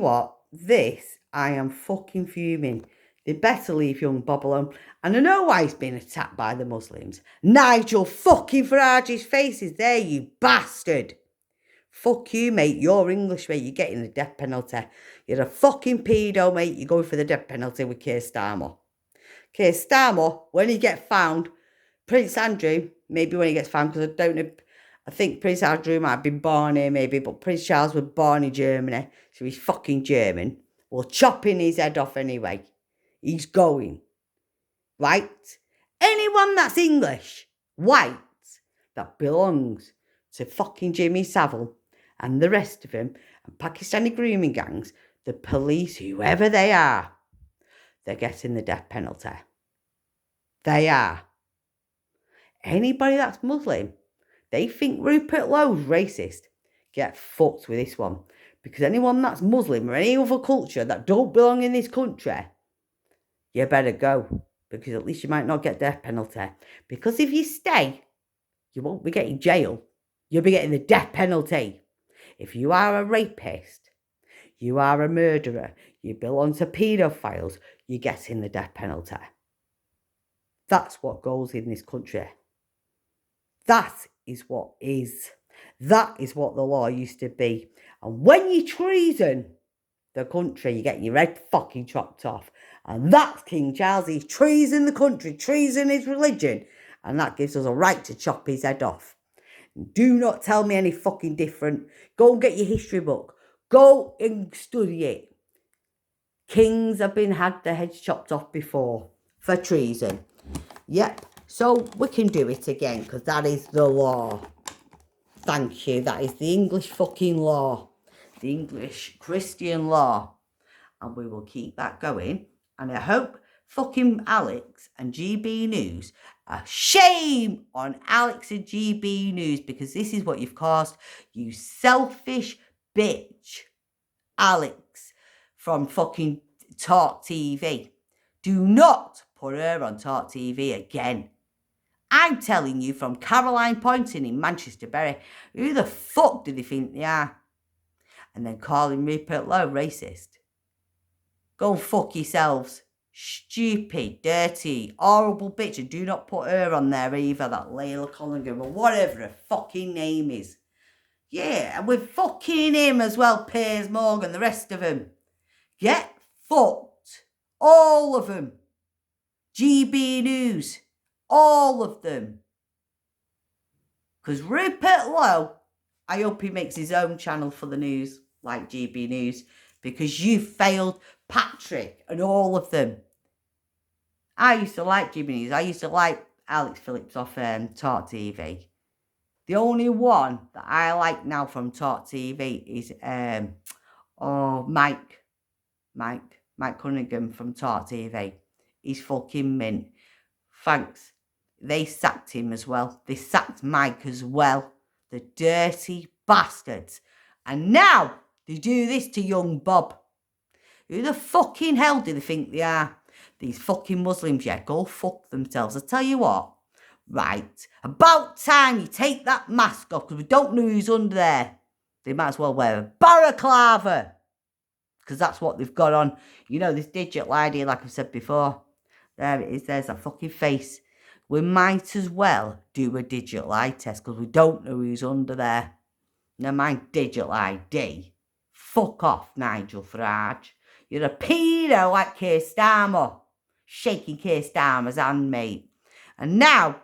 what? I am fucking fuming. They better leave young Bob alone. And I know why he's been attacked by the Muslims. Nigel fucking Farage's face is there, you bastard. Fuck you, mate. You're English, mate. You're getting the death penalty. You're a fucking pedo, mate. You're going for the death penalty with Keir Starmer. Keir Starmer, when he gets found, Prince Andrew, maybe when he gets found, because I don't know, I think Prince Andrew might have been born here, maybe, but Prince Charles was born in Germany, so he's fucking German. We're chopping his head off anyway. He's going. Right? Anyone that's English, white, that belongs to fucking Jimmy Savile and the rest of them, and Pakistani grooming gangs, the police, whoever they are, they're getting the death penalty. They are. Anybody that's Muslim, they think Rupert Low's racist. Get fucked with this one. Because anyone that's Muslim or any other culture that don't belong in this country, you better go. Because at least you might not get death penalty. Because if you stay, you won't be getting jail. You'll be getting the death penalty. If you are a rapist, you are a murderer, you belong to paedophiles, you're getting the death penalty. That's what goes in this country. That is what is. That is what the law used to be. And when you treason the country, you get your head fucking chopped off. And that's King Charles. He's treason the country, treason his religion. And that gives us a right to chop his head off. Do not tell me any fucking different. Go and get your history book. Go and study it. Kings have had their heads chopped off before for treason. Yep. So we can do it again because that is the law. Thank you. That is the English fucking law. The English Christian law. And we will keep that going. And I hope fucking Alex and GB News, a shame on Alex and GB News, because this is what you've caused, you selfish bitch. Alex from fucking Talk TV. Do not put her on Talk TV again. I'm telling you from Caroline Poynton in Manchester Bury, who the fuck do they think they are? And then calling Rupert Low racist. Go and fuck yourselves. Stupid, dirty, horrible bitch. And do not put her on there either, that Layla Collingham or whatever her fucking name is. Yeah, and with fucking him as well, Piers Morgan, the rest of them. Get fucked. All of them. GB News. All of them. Because Rupert Lowe, I hope he makes his own channel for the news, like GB News, because you failed Patrick and all of them. I used to like GB News. I used to like Alex Phillips off Talk TV. The only one that I like now from Talk TV is Mike Cunningham from Talk TV. He's fucking mint. Thanks. They sacked him as well. They sacked Mike as well. The dirty bastards. And now they do this to young Bob. Who the fucking hell do they think they are? These fucking Muslims, yeah, go fuck themselves. I tell you what, right, about time you take that mask off, because we don't know who's under there. They might as well wear a balaclava, because that's what they've got on. You know, this digital ID, like I've said before. There it is, there's a fucking face. We might as well do a digital eye test, because we don't know who's under there. Never mind digital ID. Fuck off, Nigel Farage. You're a pedo like Keir Starmer. Shaking Keir Starmer's hand, mate. And now,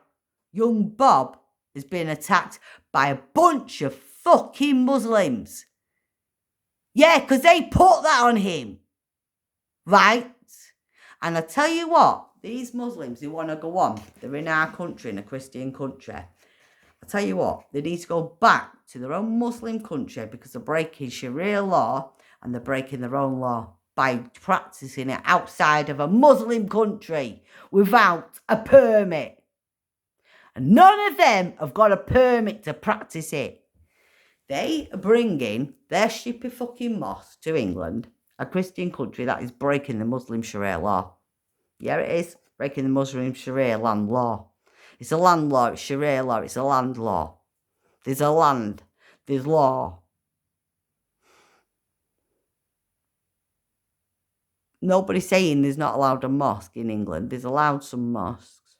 young Bob has been attacked by a bunch of fucking Muslims. Yeah, because they put that on him. Right? And I tell you what, these Muslims who want to go on, they're in our country, in a Christian country. I tell you what, they need to go back to their own Muslim country because they're breaking Sharia law and they're breaking their own law by practicing it outside of a Muslim country without a permit. And none of them have got a permit to practice it. They are bringing their stupid fucking mosque to England, a Christian country that is breaking the Muslim Sharia law. Yeah, it is. Breaking the Muslim Sharia land law. It's a land law, it's Sharia law, it's a land law. There's a land, there's law. Nobody's saying there's not allowed a mosque in England. There's allowed some mosques.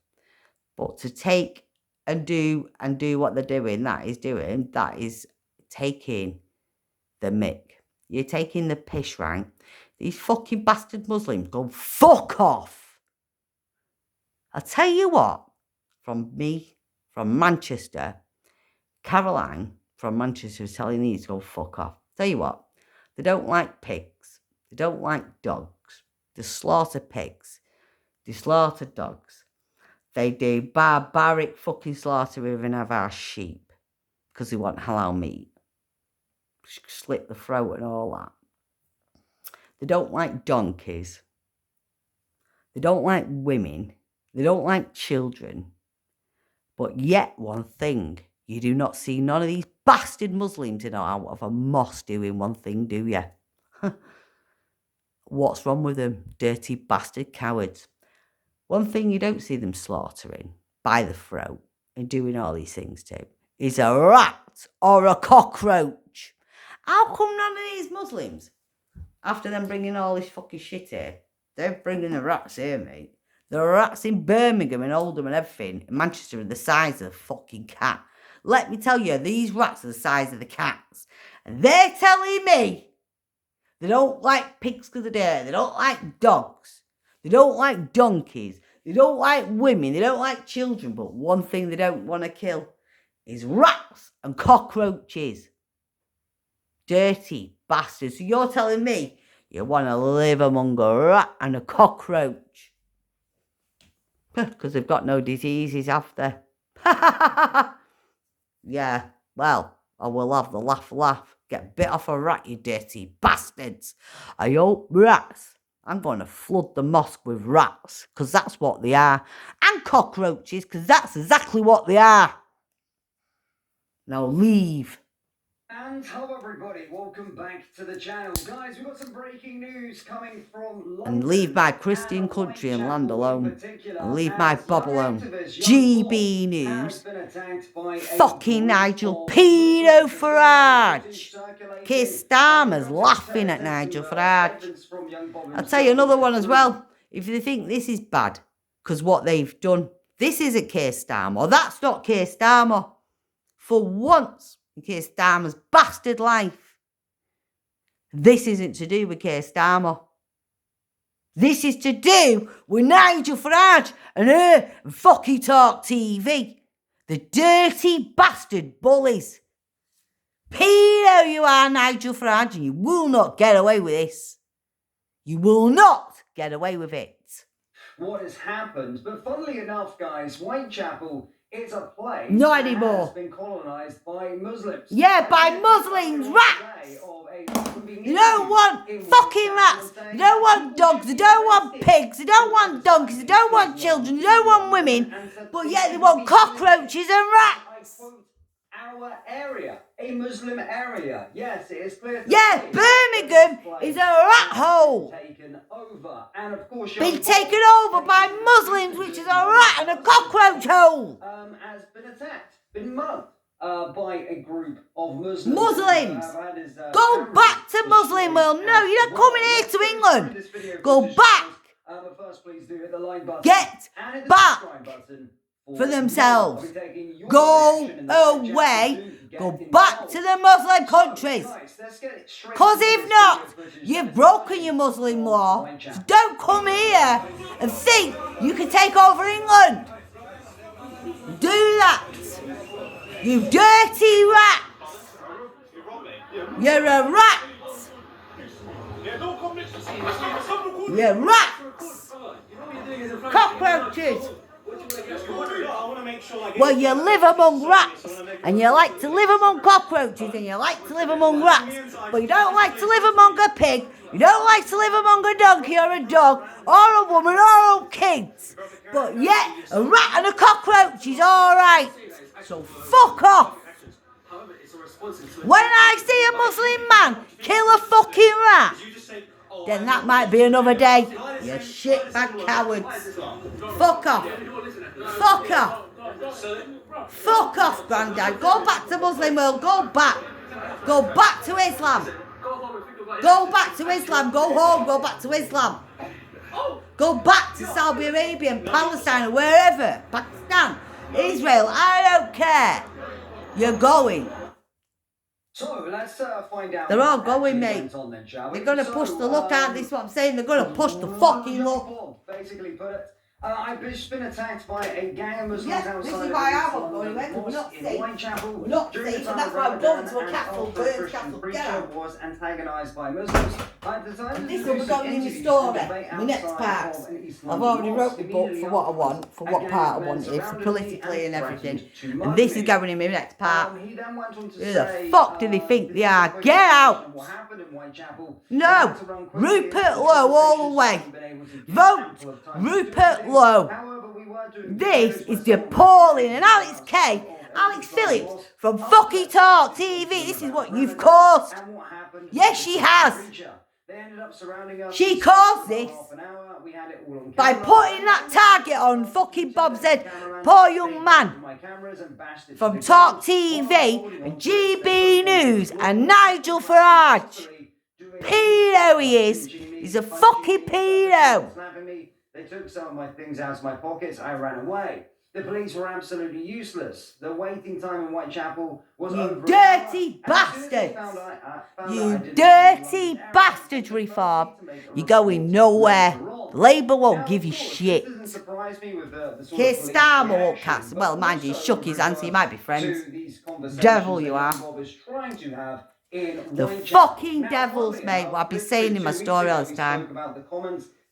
But to take and do what they're doing, that is taking the mick. You're taking the piss, right? These fucking bastard Muslims go fuck off. I'll tell you what, from Manchester, Caroline from Manchester was telling me to go fuck off. Tell you what, they don't like pigs. They don't like dogs. They slaughter pigs. They slaughter dogs. They do barbaric fucking slaughtering of our sheep because they want halal meat. Slit the throat and all that. They don't like donkeys. They don't like women. They don't like children. But yet, one thing, you do not see none of these bastard Muslims in or out of a mosque doing one thing, do you? What's wrong with them? Dirty bastard cowards. One thing you don't see them slaughtering by the throat and doing all these things to is a rat or a cockroach. How come none of these Muslims, after them bringing all this fucking shit here, they're bringing the rats here, mate? The rats in Birmingham and Oldham and everything, in Manchester, are the size of a fucking cat. Let me tell you, these rats are the size of the cats. And they're telling me they don't like pigs because of dirty. They don't like dogs. They don't like donkeys. They don't like women. They don't like children. But one thing they don't want to kill is rats and cockroaches. Dirty bastards. So you're telling me you want to live among a rat and a cockroach? Because they've got no diseases after. Yeah, well, I will have the laugh. Get bit off a rat, you dirty bastards. I hope rats. I'm going to flood the mosque with rats, because that's what they are. And cockroaches, because that's exactly what they are. Now leave. And hello everybody, welcome back to the channel. Guys, we've got some breaking news coming from London. And leave my Christian country and land alone. And leave my Bob alone. GB News. Fucking Nigel Pedo Farage. Keir Starmer's laughing at Nigel Farage. I'll tell you another one as well. If you think this is bad, because what they've done, this isn't Keir Starmer. That's not Keir Starmer. For once in Keir Starmer's bastard life, this isn't to do with Keir Starmer. This is to do with Nigel Farage and her fucking Talk TV. The dirty bastard bullies. Pedo you are, Nigel Farage, and you will not get away with this. You will not get away with it. What has happened, but funnily enough, guys, Whitechapel is a place Not that anymore. has been colonised by Muslims. Yeah, by Muslims, rats. You don't want fucking rats. You don't want dogs. You don't want pigs. You don't want donkeys. You don't want children. You don't want women. But yet they want cockroaches and rats. Our area, a Muslim area. Yes, it is clear. Yeah, Birmingham is a rat hole. Taken over, and of course, been taken over by Muslims, which is a rat and a cockroach hole. Has been attacked, been mugged by a group of Muslims. Muslims, go back to Muslim world. No, you're not coming here to England. Go back. But first, please do hit the like button. Get back. For themselves. Go away. Go back to the Muslim countries. Because if not, you've broken your Muslim law. So don't come here and think you can take over England. Do that. You dirty rats. You're a rat. You're rats. Cockroaches. Well, you live among rats, and you like to live among cockroaches, and you like to live among rats, but you don't like to live among a pig, you don't like to live among a donkey or a dog, or a woman or kids, but yet a rat and a cockroach is alright, so fuck off. When I see a Muslim man kill a fucking rat, then that might be another day. You shitbag cowards. Fuck off. Fuck off. Fuck off, Grandad. Go back to Muslim world. Go back. Go back to Islam. Go back to Islam. Go home. Go back to Islam. Go back to Saudi Arabia and Palestine or wherever. Pakistan, Israel, I don't care. You're going. So let's find out. They're all what going, actually mate. went on then, shall we? They're going to push the luck out. This is what I'm saying. They're going to push the fucking luck. Basically put it. I've just been attacked by a gang of Muslims outside this of is why I East won't go London anywhere, 'cause we're not mosque in safe. Whitechapel. We're not During the safe, time and that's of why I'm Ramadan, going to a and castle, after a Burns Christian Castle. Get preacher out. was antagonised by Muslims, I decided And to this do will be some going in the interviews story, and debate my next outside part. of an East I've London already mosque. wrote the book for what I want, for what part I wanted, for politically and everything. And this is going in my next part. He then went on to Who say, the fuck do they think this they is a are? quick Get explanation out! of what happened in Whitechapel. No! They had to run quickly Rupert because Low all the officials way. haven't been able to give Vote ample of time to do Rupert things. Low. However, we were doing This videos is where someone appalling. And was Alex K, of Alex Islam Phillips was from upset Fucking Talk talking TV. This is what about you've Ramadan caused. and what happened Yes, to she the has. preacher. They ended up surrounding us. She for caused about this half an hour. We had it all on by camera. putting that target on fucking Bob's head. Poor young man from Talk TV, GB News, and Nigel Farage. Pedo he is. He's a fucking pedo. They took some of my things out of my pockets. I ran away. The police were absolutely useless. The waiting time in Whitechapel was You over. dirty bastards. You dirty bastards, Reform. You're going nowhere. Labour won't give you shit. Keir Starmer won't cast. Well, mind you, he shook his hand, so you might be friends. Devil you are. The fucking devils, mate. What I've been saying in my story all this time.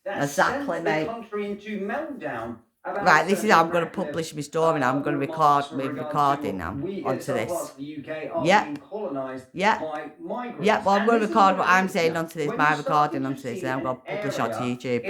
Exactly, mate. Right, this is how I'm going to publish my story now. I'm going to record my recording now onto this. Yep. Well, I'm going to record what I'm saying onto this, my recording onto this, and I'm going to publish onto YouTube.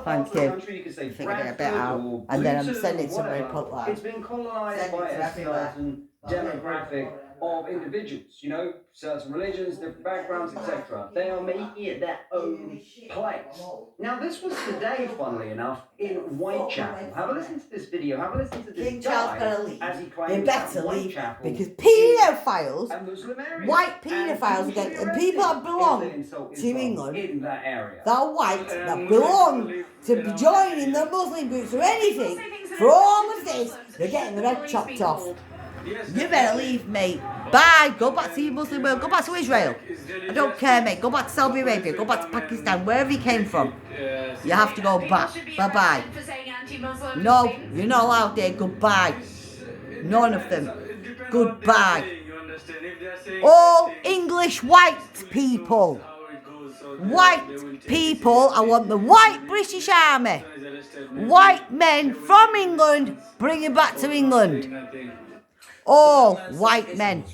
Thank you. I think I get a bit out. And then I'm sending it to Rupert Low. It's been colonised by a certain demographic of individuals, you know, certain religions, different backgrounds, etc. They are making it their own place. Now, this was today, funnily enough, in Whitechapel. Have a listen to this video. Have a listen to this King Charles guy better leave. as he They claims better that leave Whitechapel because paedophiles, a Muslim area. white paedophiles again, and people that belong to England, in that area. that are white, that belong to joining the Muslim groups or anything, for all of this, they're getting their head chopped off. You better leave, mate. Bye. Go back to your Muslim world. Go back to Israel. I don't care, mate. Go back to Saudi Arabia. Go back to Pakistan. Wherever you came from. You have to go back. Bye-bye. No, you're not allowed there. Goodbye. None of them. Goodbye. All English white people. White people. I want the white British Army. White men from England. Bring it back to England. All white men.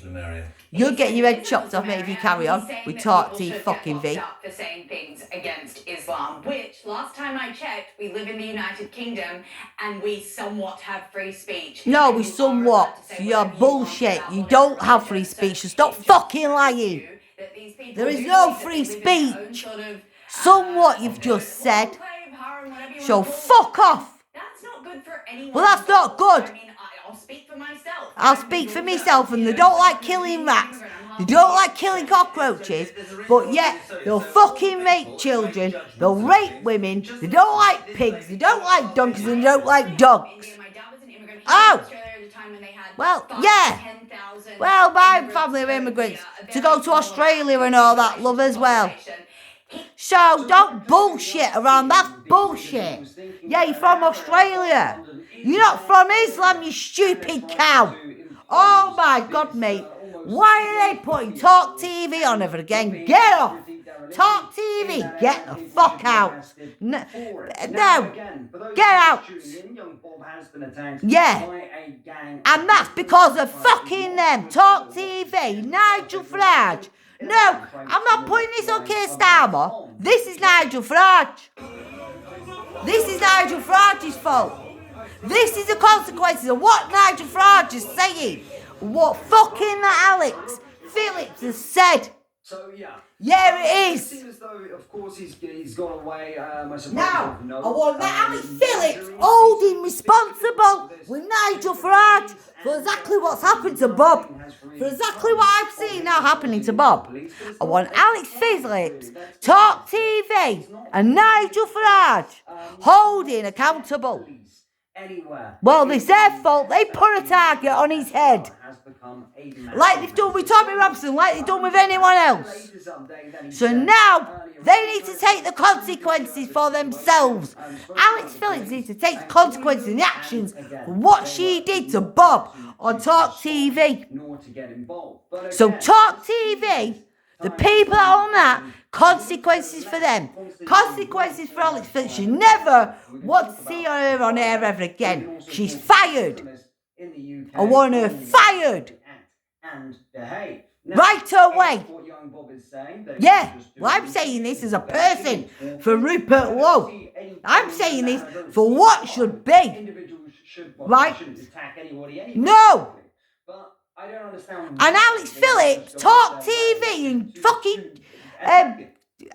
You'll get your head chopped off, mate, if you carry on. We talk to you fucking V. For saying things against Islam, which, last time I checked, we live in the United Kingdom and we somewhat have free speech. No, we somewhat. So you're bullshit. You don't have free speech, so stop fucking lying. There is no free speech. Somewhat you've just said. So fuck off. That's not good for anyone. Well, that's not good. I mean, I'll speak for myself. I'll speak for myself, and they don't like killing rats. They don't like killing cockroaches, but yet they'll fucking rape children. They'll rape women. They don't like pigs. They don't like donkeys. And they don't like dogs. Oh. Well, yeah. Well, my family are immigrants to go to Australia and all that love as well. So don't bullshit around. That's bullshit. Yeah, you're from Australia. You're not from Islam, you stupid cow. Oh my God, mate. Why are they putting Talk TV on ever again? Get off. Talk TV. Get the fuck out. No. Get out. Yeah. And that's because of fucking them. Talk TV. Nigel Farage. No, I'm not putting this on Keir Starmer. This is Nigel Farage. This is Nigel Farage's fault. This is the consequences of what Nigel Farage is saying. What fucking Alex Phillips has said. Yeah, it It is. seems as though, of course, he's gone away. I suppose. Now, no. I want that Alex Phillips jury holding is responsible this with Nigel Farage for exactly what's happened to Bob. For exactly what I've seen now happening to Bob. I want Alex Phillips, Talk TV, and Nigel Farage holding accountable. Well, it's their fault. They put a target on his head. Like they've done with Tommy Robson, like they've done with anyone else. So now, they need to take the consequences for themselves. Alex Phillips needs to take the consequences and the actions for what she did to Bob on Talk TV. So Talk TV, the people that own that, consequences for them. Consequences for Alex Phillips. You never want to see her on air ever again. She's fired. I want her fired. Right away. Yeah, well, I'm saying this as a person for Rupert Low. I'm saying this for what should be. Right? No. And Alex Phillips, Talk TV, and fucking,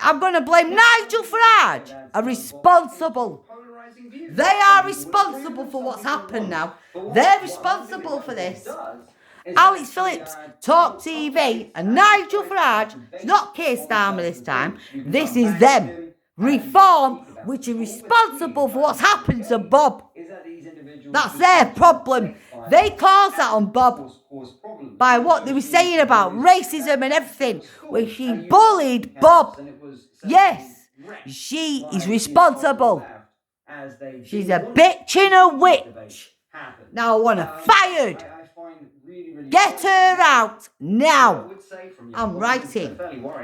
I'm going to blame Nigel Farage, are responsible. They are responsible for what's happened now. They're responsible for this. Alex Phillips, Talk TV, and Nigel Farage, it's not Keir Starmer this time, this is them. Reform, which are responsible for what's happened to Bob. That's their problem. They caused that on Bob by what they were saying about racism and everything, where she bullied Bob. Yes, she is responsible. She's a bitch and a witch. Now I want her fired. Get her out now. I'm writing.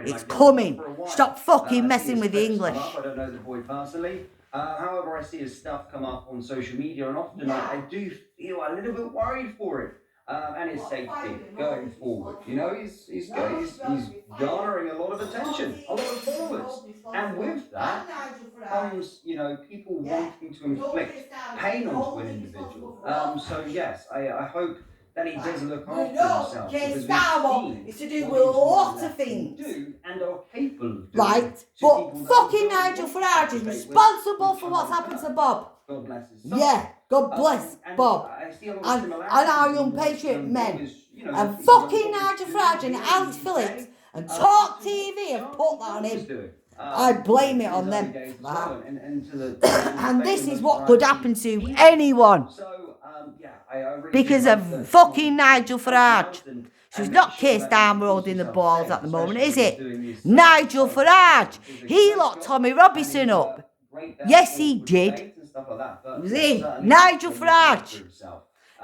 It's coming. Stop fucking messing with the English. I don't know the boy personally. However, I see his stuff come up on social media, and often I do feel a little bit worried for him and his safety going forward. You know, he's garnering a lot of attention, a lot of followers, and with that comes, you know, people wanting to inflict pain onto an individual. So yes, I hope that he does look after himself. Keir Starmer is to do with a lot of things. And are capable of doing. Right, but fucking Nigel Farage is responsible for what's happened to Bob. God bless his soul. Yeah, God bless Bob. And our young patriot men. And fucking Nigel Farage and Alex Phillips and Talk TV have put that on him. I blame it on them. And this is what could happen to anyone. Because of fucking Nigel Farage. So it's not Keir Starmer holding the balls at the moment, is it? Nigel Farage. He locked Tommy Robinson up. Yes, he did. It was him. Nigel Farage.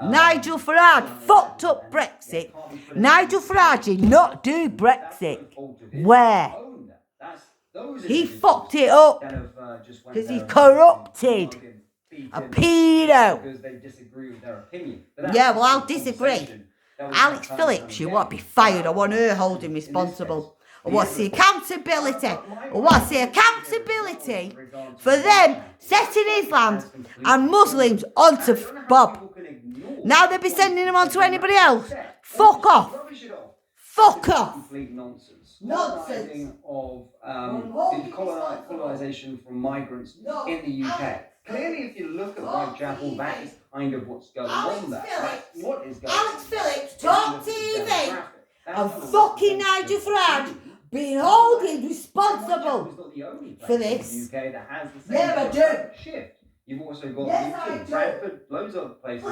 Nigel Farage fucked up Brexit. Nigel Farage did not do Brexit. Where? He fucked it up. Because he's corrupted. A pedo. Because they disagree with their opinion. Yeah, well, I'll disagree. Alex Phillips, you want to be fired. I want her holding responsible. I want to see accountability. I want to see accountability for them setting Islam and Muslims onto Bob. Now they'll be sending them on to anybody else. Fuck off. Fuck off. Complete nonsense. Nonsense. Of colonisation from migrants in the UK. Clearly, if you look at Whitechapel, that is kind of what's going on there. That's what is going on. Alex Phillips, Talk TV, and fucking Nigel Farage being holding responsible for this. Yeah, I do. Shift. You've also got Bradford, loads of other places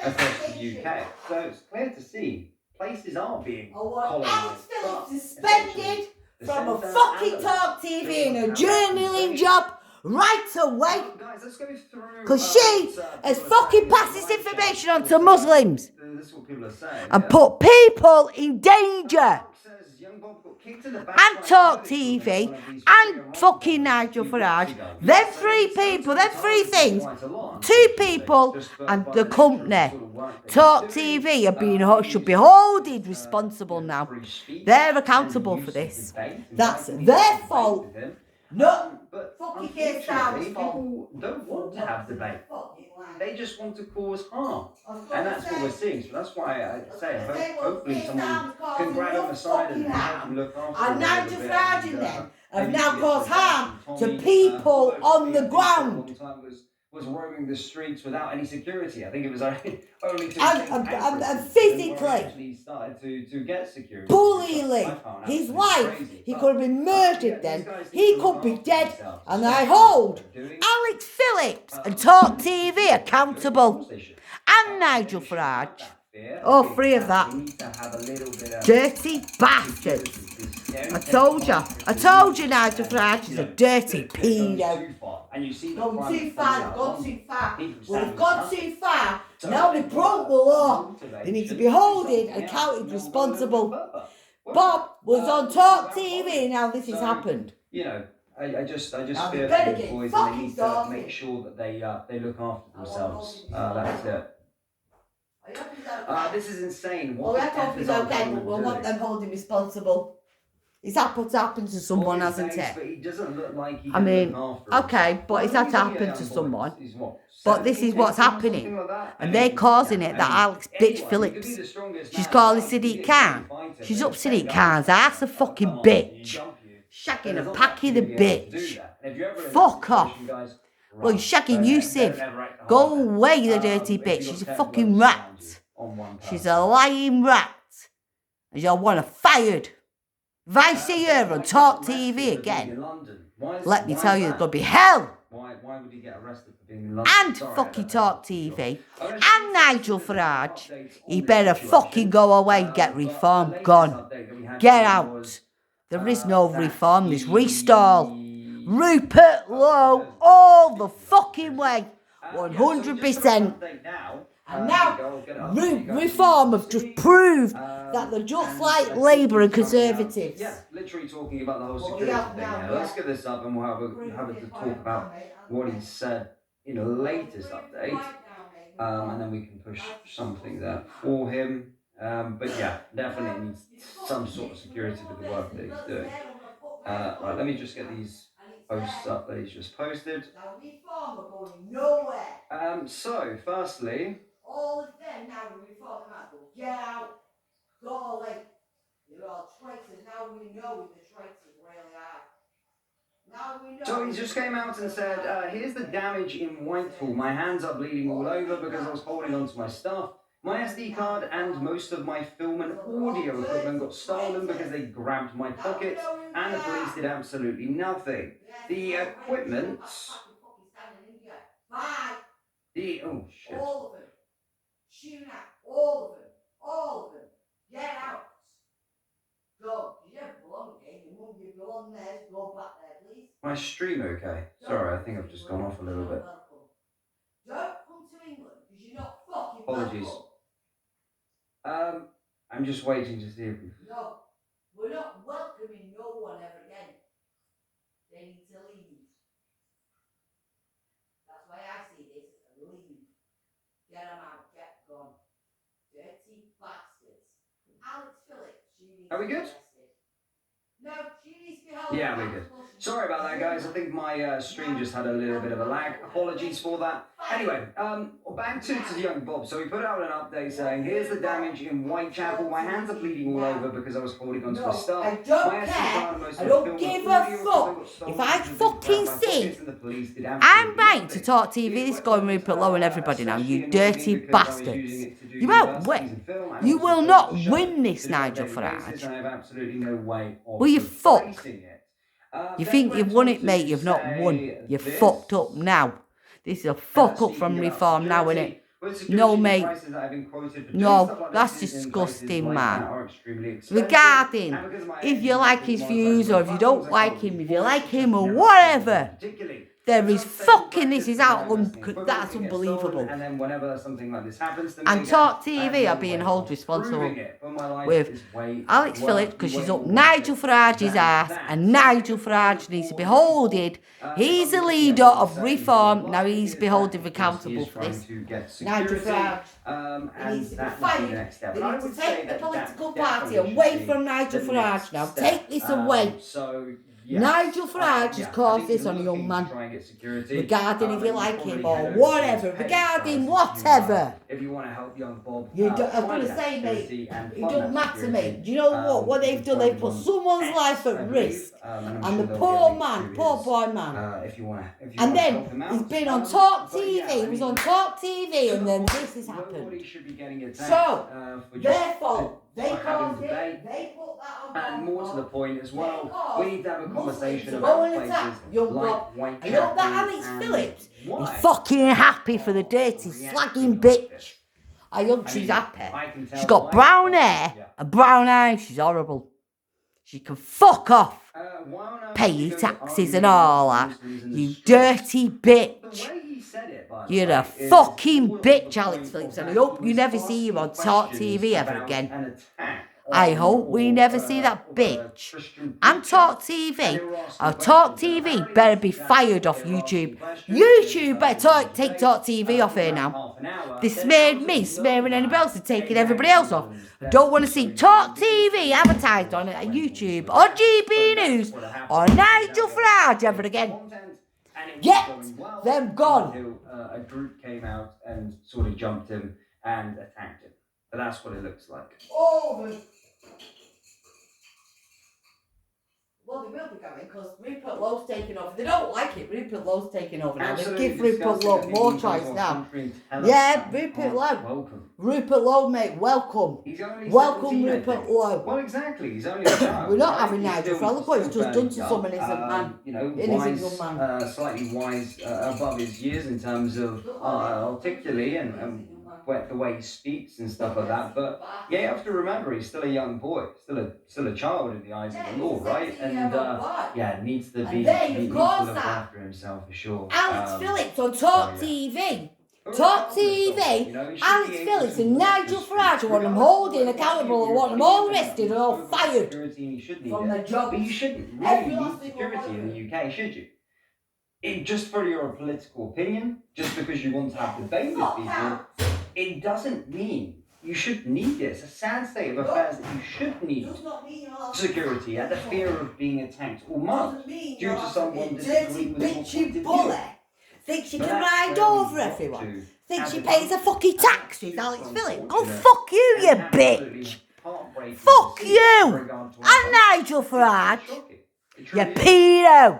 across the UK. So it's clear to see places are being colonised. Alex Phillips suspended from a fucking Talk TV and a journaling job. Right away, because she has fucking passed this information on to Muslims and put people in danger. And Talk TV and fucking Nigel Farage, them three people, them three things, two people and the company. Talk TV should be holding responsible now. They're accountable for this. That's their fault. No. But Fucking Keir Starmer's unfortunately, fault. people don't want to have debate. They just want to cause harm. And that's what we're seeing. So that's why I say, hopefully someone can grab him aside and help him look after him And a little Nigel bit. Farage And and them have maybe now get caused some advice harm from to Tommy, people who on the I think for a long ground. time was roaming the streets without any security. I think it was only to And physically where he actually started to get security. bullying I found his absolutely life. crazy. He But, could have been yeah, murdered these then. guys need He to look could be after dead. themselves, And I especially what hold they're doing. Alex Phillips and Talk TV Of accountable. course they should. And Nigel They shouldn't have Farage. that fear. All three of that. They need to have a little bit of Dirty bastard. I told you Nigel Farage is a dirty pedo. And you see Gone too far, gone too far. Well, they've gone too far. Now they broke the law. They need to be holding and counted responsible. Bob was on Talk TV. Now this has happened. You know, I just Now they fear better for these get boys, and they fucking need to started. make sure that they look after themselves. That's it. This is insane. Well, What I the hope F he's is our okay, but government we'll want doing? them holding responsible. It's happened to someone, Well, hasn't thanks, it? But he doesn't look like he I can mean, look after okay, himself. but it's Well, had to he's only happen a to young boy. someone. He's what, But this is 17, what's 18, happening. something like that? And I they're mean, causing yeah, it I that mean, Alex bitch anyone, he could Phillips. be the strongest She's man calling alive, he could Sadiq be a Khan. fighter, She's but up if 10 Sadiq guys Khan's come ass a and fucking come on, you bitch. jump you, Shagging then and there's not much packing you're the gonna be able to do bitch. that. And if you're ever in that Fuck off. situation, guys, Well, run. you're shagging Don't Yusuf. ever act the Go hard man. away, you dirty If you've bitch. got She's a 10 fucking blokes rat. around you on one She's person. a lying rat. And you'll want her fired. If I see her on Talk TV again, let me tell you, it's going to be hell. Why would he get arrested for being in London? And Sorry, fucking I Talk don't know. TV. I'm gonna And show you Nigel some Farage. updates He on better this fucking situation. go away, But get the reformed, latest gone. update that we had Get for you out. was, There is no that reform, there's he- restall. Rupert Low, all the fucking way. Yeah, so we just 100%. got an update now. And Here now, you go, get it up, you guys Reform can have just see. proved that they're just And like let's Labour and see what's coming out. Conservatives. Yeah, literally talking about the whole Well, security yeah, thing. now, Yeah. yeah. Let's get this up and we'll have a talk about what he said in the latest update. And then we can push something there for him. But yeah, definitely needs some sort of security with the work that he's doing. Right, let me just get these posts up that he's just posted. Now, Reform are going nowhere. So, firstly, All of them now, Reform come out, go, get out, go away. You're all traitors. Now we know who the traitors really are. Now we know. so he just came out and said, here's the damage in Whitehall. My hands are bleeding all over because I was holding onto my stuff. My SD card and most of my film and audio equipment got stolen because they grabbed my pockets and the police did absolutely nothing. The equipment... Bye. Oh, shit. All of them. Tune out. All of them. All of them. Get out. Go. You don't belong here. You belong there. Go back there, please. My stream okay? Sorry, I think I've just gone off a little bit. Don't come to England because you're not fucking Apologies. welcome. I'm just waiting to see if... No. We're not welcoming no one ever again. They need to leave. That's why I see this. Leave. Get them out. Get gone. Dirty bastards. Alex Phillips. She needs Are we to be good? arrested. No, she needs to be held Yeah, we're good. Sorry about that, guys. I think my stream just had a little bit of a lag. Apologies for that. Anyway, back to young Bob. So we put out an update saying, here's the damage in Whitechapel. My hands are bleeding all over because I was holding onto my stuff. I don't My SD care. card and most I of don't the film give and a audio fuck. equipment got stolen If I because they fucking grabbed my see pockets and the police did I'm absolutely right to nothing. Talk TV. The This is going equipment, Rupert Low and everybody now. You especially dirty annoyed me because I was bastards. using it to do You won't universities win. and film and You also will post not the show win this, to do it on a Nigel daily basis, Farage. and I have absolutely no way of Well, you fuck. replacing it. You Then think he you've went won on it, mate? to You've not won. say You're this. fucked up now. This is a fuck up from Speaking about Reform now, security, innit? with security No, mate. prices that have been quoted for doing No, stuff like that's this in disgusting, places like man. that are extremely expensive. Regarding And because of my if age, you like I his think views or if you don't platforms, I like can't him, be if you forced like to him or never whatever, particularly. there is Some safety fucking this practices is out. around investing in equipment That's can get stolen, unbelievable. And then whenever something like this happens to me And again, Talk I have TV no are being way held of responsible proving it, but my life with is way Alex worth Phillips because the she's way up more Nigel worth Farage's than ass, that. and Nigel Farage needs to be holded. He's the leader of Reform. Now he's beholden accountable for this. Nigel Farage. He needs to be fired. They need to take the political party away from Nigel Farage now. Take this away. So Yes. Nigel Farage has caused this on a young man. Regarding if you like him or whatever. Regarding whatever. If you want to help young Bob. I'm going to say, mate, it don't matter, mate. Do you know what? What they've done, they've put someone's life at risk. And the poor man, poor boy man. If you want to and then he's been on Talk TV. He was on Talk TV, and then this has happened. So, therefore, they caused it. They put that on. And more to the point as well, we need to have a conversation about places like White I hope that Alex Phillips is fucking happy for the dirty slagging bitch. I hope she's happy. She's got brown hair and brown eyes. She's horrible. She can fuck off. Pay your taxes and all that. You dirty bitch. You're a fucking bitch, Alex Phillips. And I hope you never see you on Talk TV ever again. I hope we never see that bitch. And Talk TV. Talk TV better be fired off YouTube. YouTube better take Talk TV off here now. They smeared me, smearing anybody else and taking everybody else off. I don't want to see Talk TV advertised on YouTube or GB News or Nigel Farage ever again. Get them gone. A group came out and sort of jumped him and attacked him. But that's what it looks like. Well, they will be going because Rupert Low's taking over. They don't like it. Rupert Low's taking over now. Absolutely. They give Rupert Low more choice now. Yeah, Rupert Low. Welcome. Rupert Low, mate, welcome. Welcome, Rupert Low. Well, exactly. He's only a child. We're not having Nigel Farage. Look what he's just done to some innocent man. You know, innocent young man. Slightly wise above his years in terms of articulately and the way he speaks and stuff like that. But yeah, you have to remember he's still a young boy, still a child in the eyes of the law, right? And yeah, needs to be needs to look after himself for sure. Alex Phillips on Talk TV. Talk TV, Alex Phillips and Nigel Farage, I want them holding accountable, I want them all arrested and all fired from their jobs. But you shouldn't really need security in the UK, should you? Just for your political opinion, just because you want to have debate with people, it doesn't mean you should need it. It's a sad state of affairs that you should need security at the fear of being attacked or mugged due to someone disagreeing with your bully. Thinks she can ride over everyone. Thinks she pays her fucking taxes, Alex Phillips. Go fuck you, you bitch. Fuck you. And Nigel Farage. You pedo.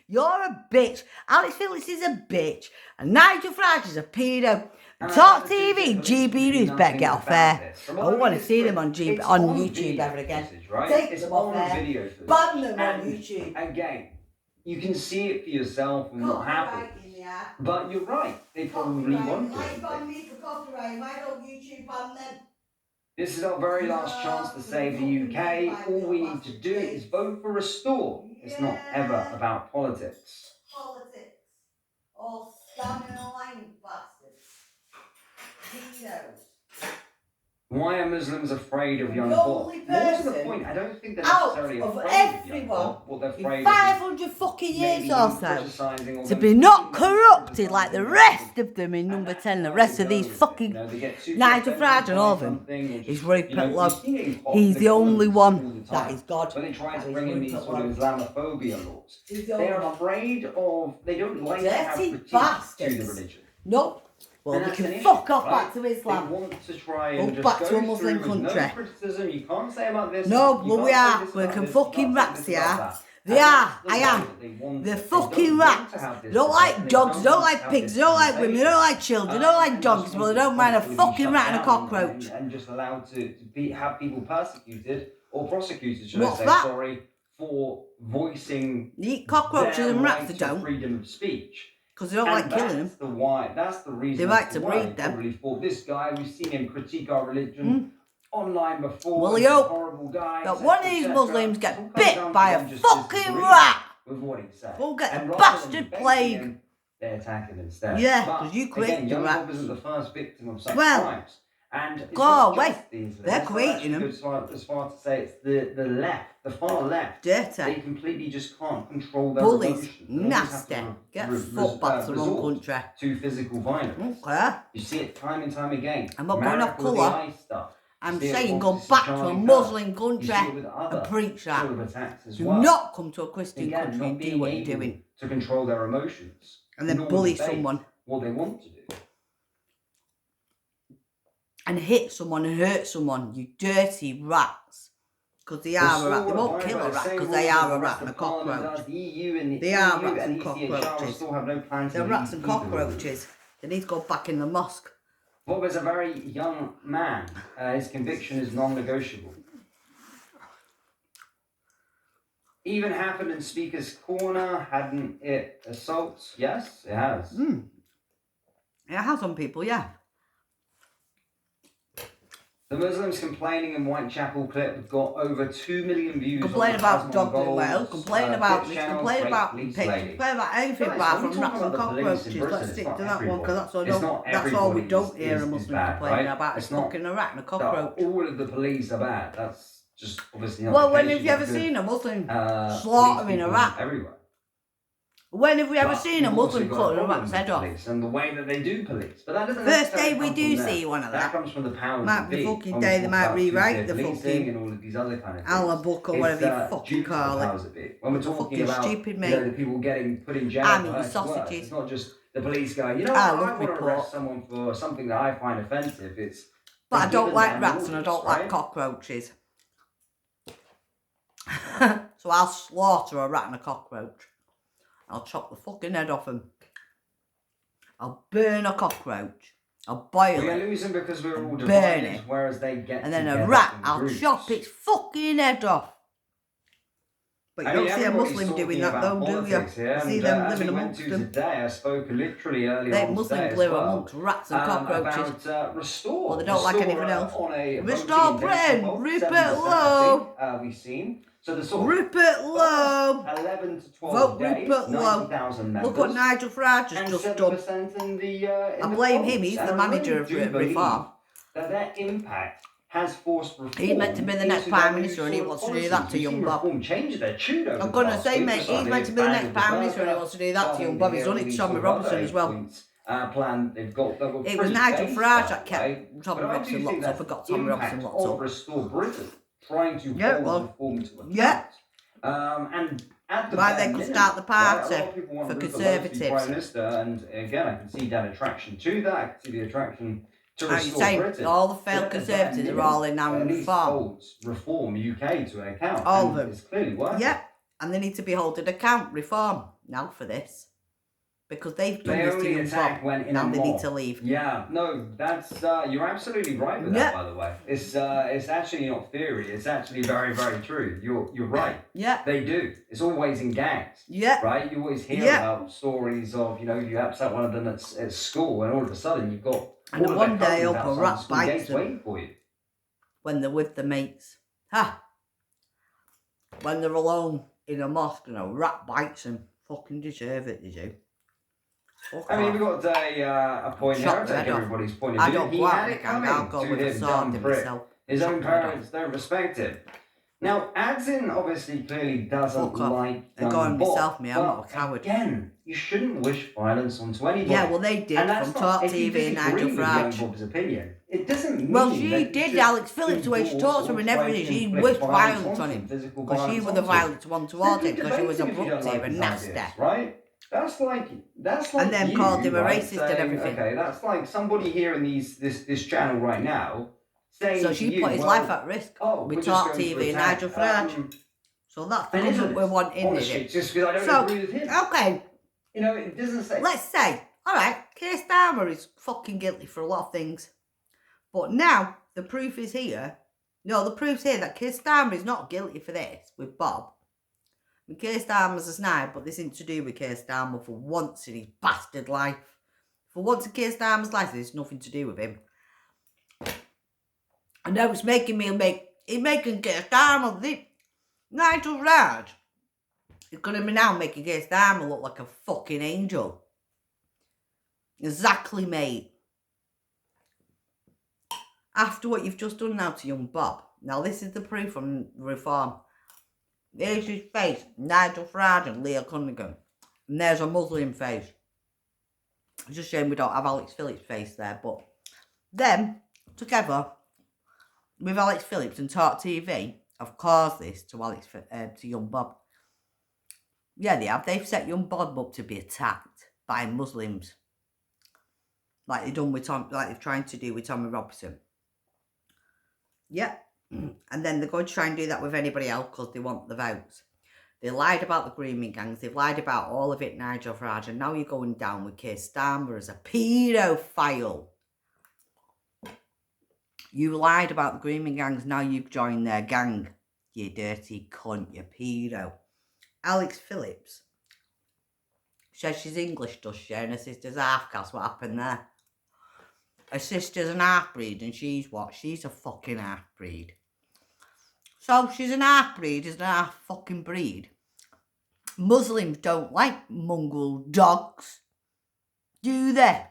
You're a bitch. Alex Phillips is a bitch. And Nigel Farage is a pedo. Talk TV, GB News better get off there. I don't want to see them on YouTube ever again. Take them off there. Ban them on YouTube. Again, you can see it for yourself and not happy. But you're right. They probably want to. Ban me for copyright. Why don't YouTube ban them? This is our very last chance to save the UK. All we need to do is vote for Restore. It's not ever about politics. Politics. All scamming online bastards. Pedos. Why are Muslims afraid of young Bob? More to the point, I don't think they're necessarily afraid of young Bob. What they're afraid in 500 fucking years or so, to be them not corrupted like the rest of them in number 10, the rest of these fucking Nigel Farage and all of them, is Rupert Low. He's the only one that is God. When they try to bring in these sort of Islamophobia laws, they're afraid of, they don't like to have critiques to the religion. Nope. Well, we can fuck off back to Islam. They want to try and just back go to a Muslim through with country. No criticism. You can't say about this. No, well we are. We can fucking rats, yeah. They are. I am. They're fucking rats. They don't like dogs. They don't like pigs. They don't like women. They don't like children. They don't like dogs. Well, they don't mind a fucking rat and a cockroach. And just allowed to have people persecuted or prosecuted, should I say? Sorry, for voicing. They eat cockroaches and rats. They don't. Freedom of speech. Because they don't like killing them. That's the reason. They like to breed them. Probably thought this guy, we've seen him critique our religion online before. Well, he hope horrible guy, that one of these Muslims get bit by a fucking rat. With what he said. We'll get the bastard plague. They attack him instead. Yeah, because you created the rat. Bob isn't the first victim of such crimes. And go away. They're creating them. As far to say it's the left, the far left. Dirty. They completely just can't control their bullies. emotions. Nasty. Get fucked back to the wrong country. To physical violence. Okay. You see it time and time again. I'm not going off colour. Stuff. I'm See, saying of go course, back this is to a Charlie Muslim Kirk. country You see it with and other preach that. sort of attacks as Do well. not come to a Christian Again, country not and do being what you're able doing. to control their emotions. And then nor bully debate someone. what they want to do. And hit someone and hurt someone, you dirty rats. Because they are a rat. They won't kill a rat because they are a rat and a cockroach. They are rats and cockroaches. They're rats and cockroaches. They need to go back in the mosque. Bob is a very young man. His conviction is non-negotiable. Even happened in Speaker's Corner, hadn't it? Assaults? Yes, it has. It has on people, yeah. The Muslims complaining in Whitechapel clip got over 2 million views. Complain about dogs in Wales, Goals, complain about this, channels, complain about police pigs, lady. complain about anything Guys, apart when from we rats talk and about the police cockroaches. in Britain, Let's it's stick not to that one because that's all, everybody. that's all we It's not don't hear a everybody Muslim bad, complaining right? about. It's fucking a rat and a cockroach. All of the police are bad. That's just obviously not Well, the when case. have you ever seen a Muslim police slaughtering a people rat? everywhere. When have we ever But seen a you've also Muslim got cutting a problem rat's with head off? police and the way that they do police. But that doesn't First necessarily day we come do from see there. one of That that. comes from the powers Might that be be. fucking When we day talk they might about rewrite two-tier the policing fucking and all of these other kind of things. Allah book or It's, whatever you due fucking to the call it. powers that be. When we're talking Fucking about stupid, you mate. know, the people getting put in jail I'm for eating hurting words, sausages. it's not just the police going, you know I what, I love want to report. arrest someone for something that I find offensive. It's But I they've don't given like them rats and I orders, don't right? like cockroaches. So I'll slaughter a rat and a cockroach. I'll chop the fucking head off them. I'll burn a cockroach. I'll boil We're it. losing because we're all burn divided, it. whereas they get And then a together rat, in I'll groups. chop its fucking head off. But you I don't mean, see a everybody's Muslim doing talking that about though, do you? politics here, You see and, them as living we went amongst to them. today, I spoke literally earlier They on Muslims today as live well, amongst rats and cockroaches. about Restore. Well, they don't like Restore, anything else. on a Restore voting Britain, intention poll, Rupert 7%, Low. I think, we've seen. So the sort of Rupert Low. 11 to 12 Vote days, Rupert Low. 90,000 members. Look what Nigel Farage has and just 7% done. in the I the blame polls. him, he's And the I manager really of do believe Reform. that their impact has forced reform. He's meant to be the next into Prime their new Minister and he sort of wants to do policies. that to We've young seen Bob. Reform change their tune over I'm the going to past say, week. mate, he's meant to be the next Prime Minister and he wants to do that to young Bob. He's done it to Tommy Robinson as well. Plan they've got. It was Nigel Farage that kept Tommy Robinson locked up and got Tommy Robinson locked up. Restore Britain, trying to Yeah, hold well, reform to account. yeah. And at the Why bare they could minimum, start the right, party a lot of people want for Rupert Lowe to be Conservatives. Prime Minister, and again, I can see that attraction to that. I can see the attraction to Are you restore saying Britain. all the But failed at the bare Conservatives are all in now minimum, in at least Reform? holds Reform UK to an account. All and of them. It's clearly working. Yeah, and they need to be holding account, Reform, now for this. Because they've done They this to only young attack Bob, when in now a they mob. need to leave. Yeah, no, that's you're absolutely right with that. By the way, it's actually not theory. It's actually very, very true. You're right. Yeah. They do. It's always in gangs. Yeah. Right. You always hear about stories of you upset one of them at school, and all of a sudden you've got And all of one their day cousins up a outside rat the school bites gates them. waiting for you. When they're with the mates. Ha! When they're alone in a mosque and a rat bites them. Fucking deserve it, they do. I mean, we've got a point here. I'll take everybody's point of view. I don't He go had out in it a gang, coming I'll go to with a him, sword dumb in prick. myself. His own Chop their head parents don't respect him. Now, Adzin obviously clearly doesn't Fuck off. like I'm going Bob, myself, me. I'm not a but coward. Again, you shouldn't wish violence onto anybody. Yeah, well, they did and that's from not, Talk if you TV and Nigel disagree with young Farage. Bob's opinion, it doesn't mean Well, that she you did, should Alex Phillips, the way she endorse talked to or her and try to everything. She inflict wished violence violence on him. physical Because she violence was the onto him. violent one towards him, because she was Simply debate him if you don't abruptive like and his nasty. ideas, right? That's like And then you, called him a right, racist and saying, everything. Okay, that's like somebody here in this channel right now saying So she to you, put his life at risk we're with just Talk going to TV and attack, Nigel Farage. So that's the and isn't government we it? want in Honestly, it. just because I don't So, agree with him. okay, It doesn't say. let's say, alright, Keir Starmer is fucking guilty for a lot of things. But now, the proof is here. No, the proof's here that Keir Starmer is not guilty for this with Bob. And Keir Starmer's a snipe, but this isn't to do with Keir Starmer for once in his bastard life. For once in Keir Starmer's life, there's nothing to do with him. I know it's making it's making Keir Starmer, Nigel Farage. It's going to be now making Keir Starmer look like a fucking angel. Exactly, mate. After what you've just done now to young Bob. Now, this is the proof from Reform. There's his face, Nigel Farage and Leah Cunningham. And there's a Muslim face. It's just a shame we don't have Alex Phillips' face there, but them, together, with Alex Phillips and Talk TV have caused this to young Bob. Yeah, they have. They've set young Bob up to be attacked by Muslims. Like they've done with like they're trying to do with Tommy Robinson. Yeah. And then they're going to try and do that with anybody else because they want the votes. They lied about the grooming gangs. They've lied about all of it, Nigel Farage. And now you're going down with Keir Starmer as a paedophile. You lied about the grooming gangs. Now you've joined their gang. You dirty cunt, you pedo. Alex Phillips says she's English, does she? And her sister's half-caste. What happened there? Her sister's an half-breed and she's what? She's a fucking half-breed. So she's an half-breed, is an half-fucking breed. Muslims don't like mongrel dogs, do they?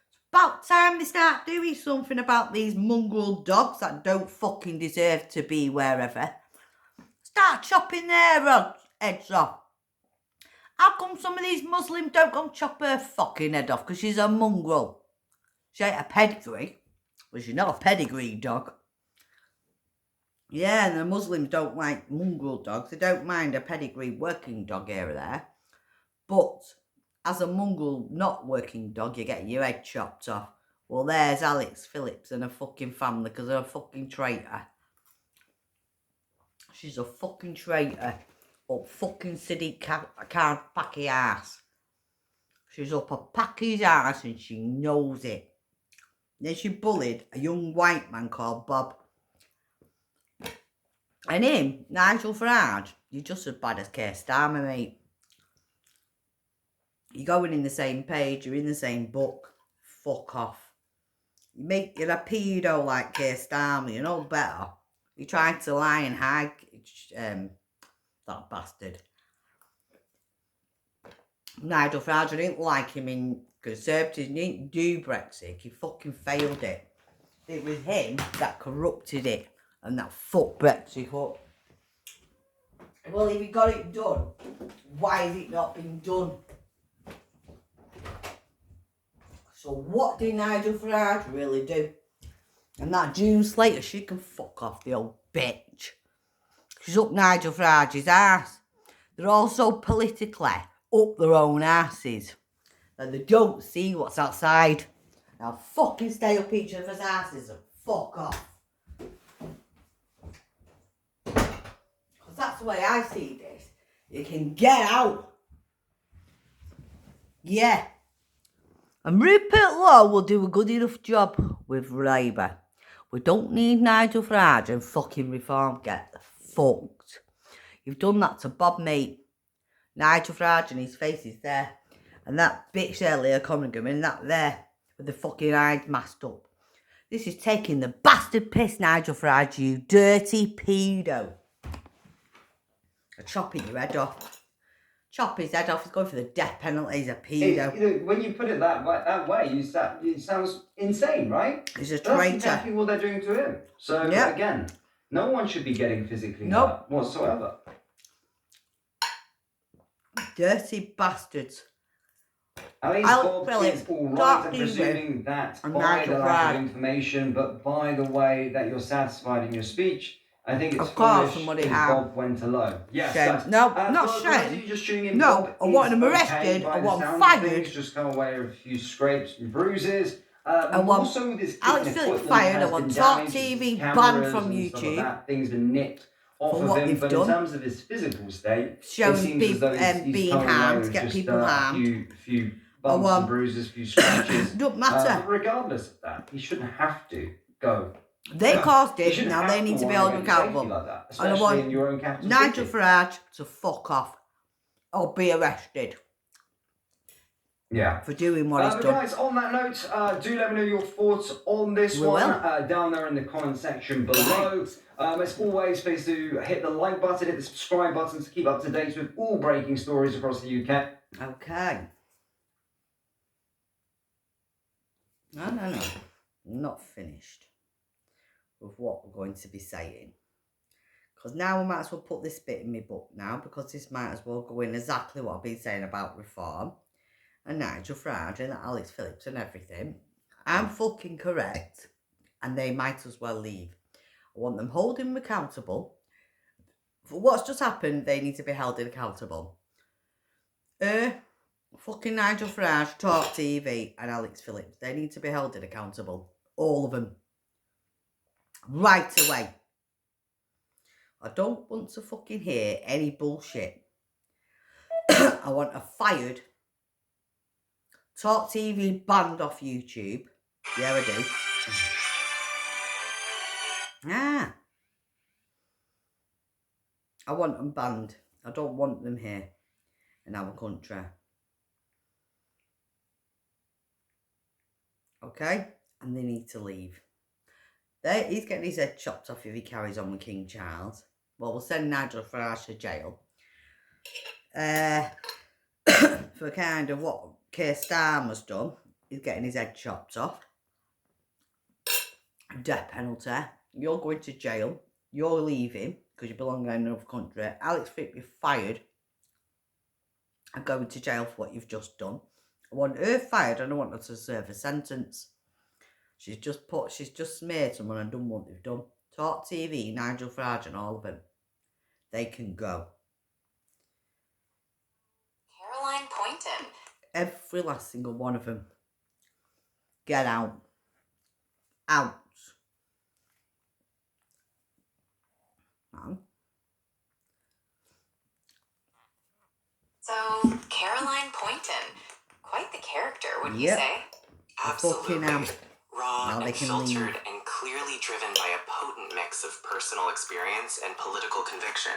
It's about time they start doing something about these mongrel dogs that don't fucking deserve to be wherever. Start chopping their heads off. How come some of these Muslims don't go and chop her fucking head off? Because she's a mongrel. She ain't a pedigree. Well, she's not a pedigree dog. Yeah, and the Muslims don't like mongrel dogs. They don't mind a pedigree working dog here or there. But as a mongrel not working dog, you're getting your head chopped off. Well, there's Alex Phillips and her fucking family because they're a fucking traitor. She's a fucking traitor. Up fucking Siddiq Packy ass. She's up a Packy's ass and she knows it. Then she bullied a young white man called Bob. And him, Nigel Farage, you're just as bad as Keir Starmer, mate. You're going in the same page, you're in the same book. Fuck off. You're a pedo like Keir Starmer, you know better. You tried to lie and hide that bastard. Nigel Farage, I didn't like him in Conservatives, he didn't do Brexit, he fucking failed it. It was him that corrupted it. And that fuck Brexit up. Well, if he got it done, why has it not been done? So what did Nigel Farage really do? And that June Slater, she can fuck off, the old bitch. She's up Nigel Farage's ass. They're all so politically up their own asses. And they don't see what's outside. Now fucking stay up each other's asses and fuck off. That's the way I see this. You can get out. Yeah. And Rupert Low will do a good enough job with Labour. We don't need Nigel Farage and fucking Reform. Get fucked. You've done that to Bob, mate. Nigel Farage and his face is there. And that bitch there, Leah Conningham, and that there with the fucking eyes masked up. This is taking the bastard piss, Nigel Farage, you dirty pedo. Chopping your head off. Chop his head off. He's going for the death penalty. He's a pedo. When you put it that way, it sounds insane, right? He's a traitor. That's exactly what they're doing to him. So, again, no one should be getting physically hurt whatsoever. Dirty bastards. At least Bob is all right. I'm presuming that by the lack of information, but by the way that you're satisfied in your speech, I think it's foolish if Bob went alone. Yes, no, not shame. No, I want him arrested. I want him fired. Just come away with a few scrapes and bruises. I want Alex Phillips fired. I want Talk TV banned from YouTube. Things been nicked off of him, but in terms of his physical state, showing being harmed, get people harmed. Few bumps and bruises, few scratches. Don't matter. Regardless of that, he shouldn't have to go. They caused it, now they need to be held accountable. Like and I want Nigel Farage to fuck off or be arrested. Yeah. For doing what he's done. Guys, on that note, do let me know your thoughts on this one down there in the comment section below. As always, please do hit the like button, hit the subscribe button to keep up to date with all breaking stories across the UK. Okay. No. I'm not finished with what we're going to be saying. Because now we might as well put this bit in my book now, because this might as well go in exactly what I've been saying about Reform and Nigel Farage and Alex Phillips and everything. I'm fucking correct. and they might as well leave. I want them holding them accountable. For what's just happened, they need to be held accountable. Fucking Nigel Farage, Talk TV, and Alex Phillips. They need to be held accountable. All of them. Right away. I don't want to fucking hear any bullshit. I want a fired Talk TV banned off YouTube. Yeah, I do. I want them banned. I don't want them here in our country. Okay? And they need to leave. He's getting his head chopped off if he carries on with King Charles. Well, we'll send Nigel Farage to jail. For kind of what Keir Starmer's done. He's getting his head chopped off. Death penalty. You're going to jail. You're leaving because you belong in another country. Alex Phillips, you're fired and going to jail for what you've just done. I want her fired and I want her to serve a sentence. She's just smeared someone and done what they've done. Talk TV, Nigel Farage and all of them. They can go. Caroline Poynton. Every last single one of them. Get out. Out. So, Caroline Poynton. Quite the character, wouldn't you Yep. say? Absolutely. Fucking Raw Now they and can filtered leave. and clearly driven by a potent mix of personal experience and political conviction.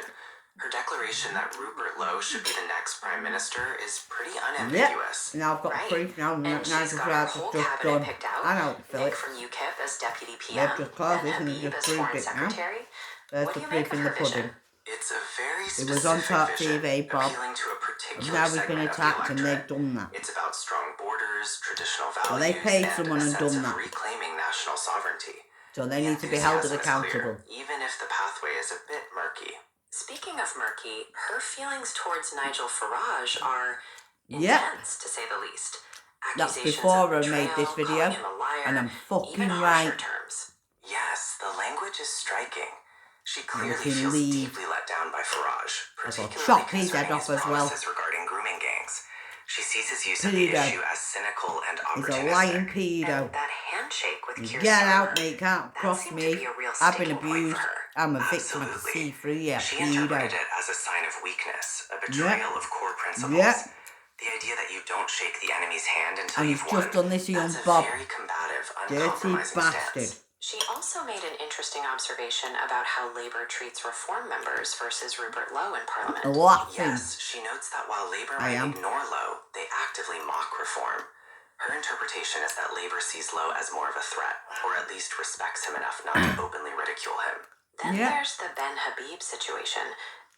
Her declaration that Rupert Low should be the next Prime Minister is pretty unambiguous. Now I've got Right. proof now. And Nigel she's got her Farage whole has just cabinet done. picked out. I know, Nick Phillips. from UKIP as Deputy PM. They've just closed this and Habib they've just as proved Foreign it now. Secretary. There's What the do you make proof of in the her vision? pudding. It's a very It specific was on Talk vision, TV, Bob. appealing to a particular Now he's been segment of the attacked and they've electorate. done that. It's about strong borders, traditional values, Well, they paid and someone a and sense done of that. reclaiming national sovereignty. So they The need to be held enthusiasm is accountable. clear, even if the pathway is a bit murky. Speaking of murky, her feelings towards Nigel Farage are Yep. intense, to say the least. That's Accusations before of I betrayal, made this video. calling him a liar, And I'm even fucking harsher right. terms. Yes, the language is striking. She clearly can feels leave. deeply let down by Farage, I'll particularly chop his head concerning off his as well. promises regarding grooming gangs. She sees his use of the Pedo. issue as cynical and He's a opportunistic. lying And pedo. that handshake with Keir Get Starmer, out, mate. Can't that cross seemed to me. be a real I've been sticking point abused. for her. I'm a victim. I can Absolutely. see through you, She pedo. interpreted it as a sign of weakness, a betrayal of core principles. Yep. The idea that you don't shake the enemy's hand until And you've he's won. just done this to young That's a Bob. very combative, Dirty uncompromising bastard. stance. She also made an interesting observation about how Labour treats reform members versus Rupert Low in Parliament. Laughing. Yes, she notes that while Labour I might am. ignore Low, they actively mock reform. Her interpretation is that Labour sees Low as more of a threat, or at least respects him enough not to openly ridicule him. Then Yeah. there's the Ben Habib situation,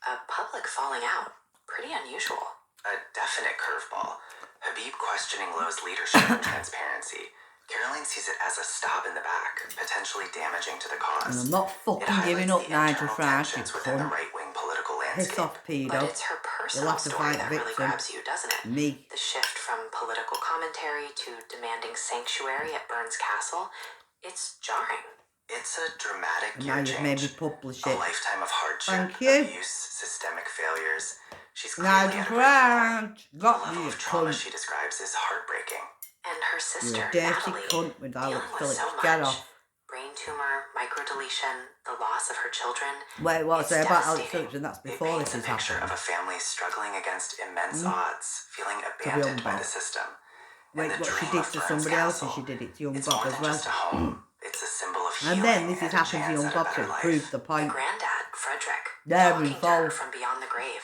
a public falling out. Pretty unusual. A definite curveball. Habib questioning Low's leadership and transparency. Caroline sees it as a stab in the back, potentially damaging to the cause. And I'm not It fucking giving highlights up, the Nigel internal Farage, you tensions within the cunt. right-wing political Piss landscape. off, But pedo. it's her You'll personal have to story fight that really victim. grabs you, doesn't it? Me. The shift from political commentary to demanding sanctuary at Burns Castle, it's jarring. It's a dramatic And gear now you've made me change. publish A it. lifetime of hardship, Thank you. abuse, systemic failures. She's clearly Nigel at a breaking point. Farage. The Got level me, you of trauma cunt. she describes is heartbreaking. And her sister, You're a dirty Natalie, cunt with Alex dealing with Phillips. so Get much. off. Brain tumor, microdeletion, the loss of her children. Wait, what I It's say about Alex devastating. Phillips, and that's It before paints this a has picture of happened. a family struggling against immense odds, feeling young abandoned by Bob. the system. Wait, And the what she dream did of to Burns somebody else, and Castle, she did it to young it's Bob more as than well. just a home. It's a symbol of healing And then this has a happened to chance young at a Bob, better so it life. proved the The point. granddad, Frederick, They're talking to her involved. from beyond the grave,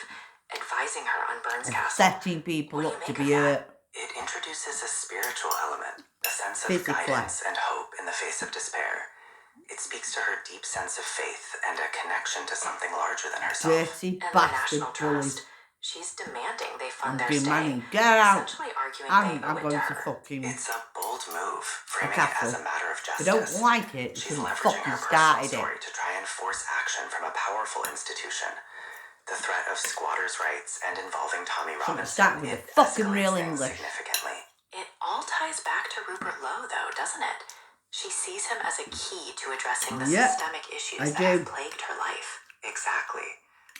advising her on Burns And Castle. setting people What do you up to make be of that? hurt. It introduces a spiritual element, a sense of Physically. guidance and hope in the face of despair. It speaks to her deep sense of faith and a connection to something larger than herself. Dirty And the bastard National bullies. Trust, she's demanding they fund I'm their stay, demanding, get out. essentially arguing I'm they owe it going to to her. fucking It's a bold move, framing it castle. as a matter of If justice. you don't like it, you She's shouldn't leveraging fucking her started personal it. story to try and force action from a powerful institution. The threat of squatters' rights and involving Tommy Shouldn't have Robinson, started with it the fucking escalates real things English. significantly. It all ties back to Rupert Low, though, doesn't it? She sees him as a key to addressing the Yep, systemic issues I that do. have plagued her life. Exactly.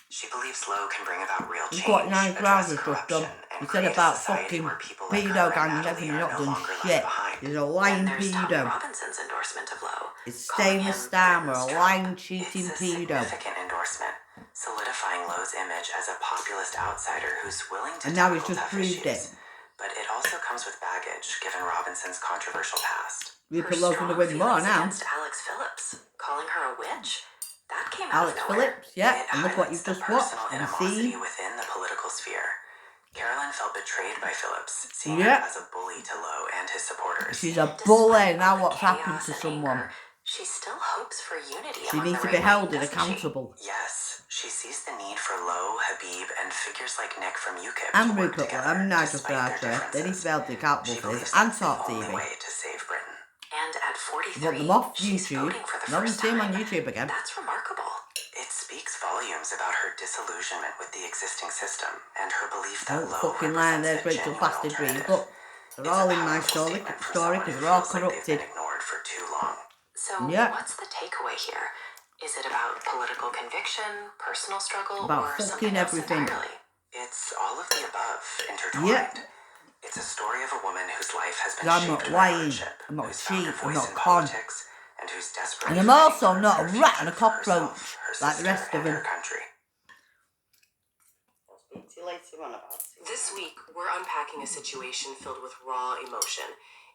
She believes Low can bring about real change, Look what 9 address Trousers just corruption, done. and He said create a about society fucking where people pedo like her and gangs and Natalie everything. are You're not no done longer left shit. behind. He's a lying Then there's Tommy pedo. Robinson's endorsement of Low. It's Calling Stamos him Starmer, Britain's a Trump. lying, cheating It's a pedo. significant endorsement, solidifying Low's image as a populist outsider who's willing to And now he's tackle just tough proved issues. it. But it also comes with baggage, given Robinson's controversial past. Rupert Her Low's gonna strong win more feelings now. against Alex Phillips, calling her a witch, that came out Alex of nowhere. Phillips, yeah. It And look what highlights you've the just watched personal and animosity seen. within the political sphere. Caroline felt betrayed by Phillips, seeing Yeah. her as a bully to Low and his supporters. She's a Despite bully. Now all the what's happened chaos to and someone? anger, she still hopes for unity She among needs the to be right held wing, and doesn't she? accountable. Yes, she sees the need for Low, Habib, and figures like Nick from UKIP And to work Rupert Low, together, and Nigel despite their Farage. They need to differences. be held accountable She for believes this and that's the talk only TV. way to save Britain. And at 43, Want them off she's YouTube. voting for the No one first see him time. on YouTube again. That's remarkable. It speaks volumes about her disillusionment with the existing system and her belief that Don't Low fucking lie, represents there's a Rachel genuine Bastard Breeze. alternative. Look, they're It's all a in my powerful story statement from because someone they're who all feels like they've corrupted. been ignored for too long. So Yeah. what's the takeaway here? Is it about political conviction, personal struggle, About or fucking something else everything. entirely? It's all of the above, intertwined. Yeah. It's a story of a woman whose life has been I'm shaped not by lying, hardship, I'm not who's found cheap, her I'm voice not in con. politics, and who's desperate. And I'm also not a rat and a cockroach like the rest of them. I'll speak to you later on about it. This week, we're unpacking a situation filled with raw emotion.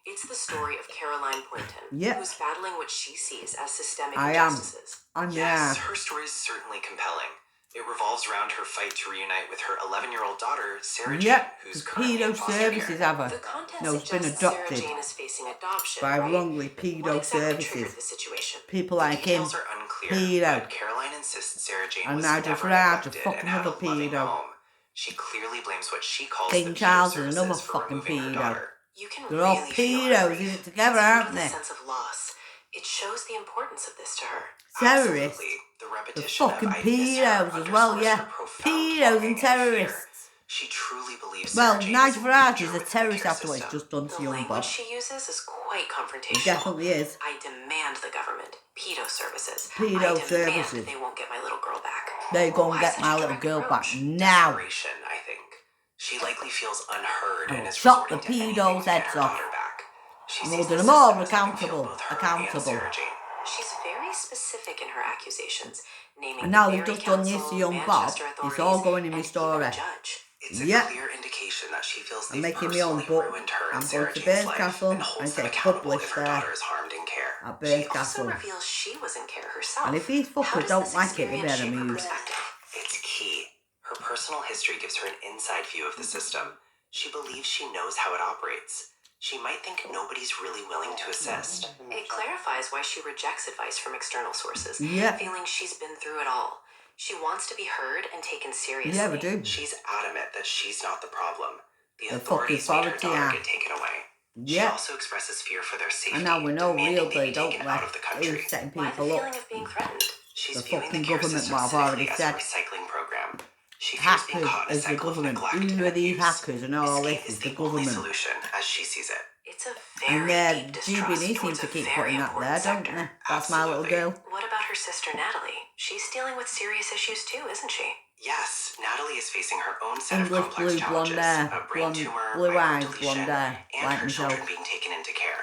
It's the story of Caroline Poynton, Yep. who's battling what she sees as systemic I am. injustices. And Yes, her story is certainly compelling. It revolves around her fight to reunite with her 11-year-old daughter, Sarah Jane, Yep, who's because currently in pedo foster services care. have her. The content No, it's been suggests Sarah adopted Jane is facing adoption, by right? wrongly What pedo exactly triggered services. the situation? People The like him, details are unclear, pedo. but Caroline insists Sarah Jane And was Nigel never Farage, a neglected fucking and had a other loving pedo. home. She clearly blames what she calls King the pedo Charles is another services for fucking removing her pedo. daughter. You can They're all really feel her pedos grief. in it together, It's aren't rooted in they? the sense of loss. It shows the importance of this to her. Terrorists. Absolutely. The The repetition fucking of I miss her pedos as well, underscores yeah. her profound Pedos longing and fear. terrorists. She truly believes Well, Sarah Jane Nigel is in Farage danger is a within the terrorist care after what he's system. just done to The young language Bob. she uses is quite He confrontational. definitely is. I demand the government. Pedo services. Pedo I demand services. they won't get my little girl back. They go and Why get such my a little direct girl back approach? now. Desperation, I think. She likely feels unheard I and will is chop the resorting to anything pedos' to get heads her off. daughter back. She I'm sees holding the them all system as having killed accountable. both her and Sarah Jane. She's very specific in her accusations, naming And now the they've Barry just done this Council, to young Bob. Manchester It's authorities, all going in my and story. even a judge. It's a Yep. clear indication that she feels I'm they've making my own personally book. ruined her I'm and Sarah going to Jane's Burns life Castle and holds and them get accountable published if her there daughter is harmed in care. at She Burns also Castle. reveals she was in care herself. And if these How fuckers does don't this like it, they experience better shape her move. perspective? It's key. Her personal history gives her an inside view of the system. She believes she knows how it operates. She might think nobody's really willing to assist. It clarifies why she rejects advice from external sources, Yeah. feeling she's been through it all. She wants to be heard and taken seriously. Yeah, we do. She's adamant that she's not the problem. The The authorities fucking made her authority daughter are. get taken away. She Yeah. also expresses fear for their safety, And now we know demanding real they they be don't taken out of the like country. setting Why the people feeling up. of being threatened? She's The viewing fucking the care government, system what I've already simply as a said. recycling program. She fears being Hackers caught in a is the cycle of government. neglect Who and are these abuse. hackers and all Escape this is is the the only government. solution, as she sees it. It's a And very deep distrust GBE seem towards to a keep very putting that important there, don't sector. they? That's my little Absolutely. girl. What about her sister Natalie? She's dealing with serious issues too, isn't she? Yes, Natalie is facing her own set of English complex blue blonde challenges. hair. A brain Blonde, tumor, blue eyes, microdeletion, blonde hair. and Like her myself. children being taken into care.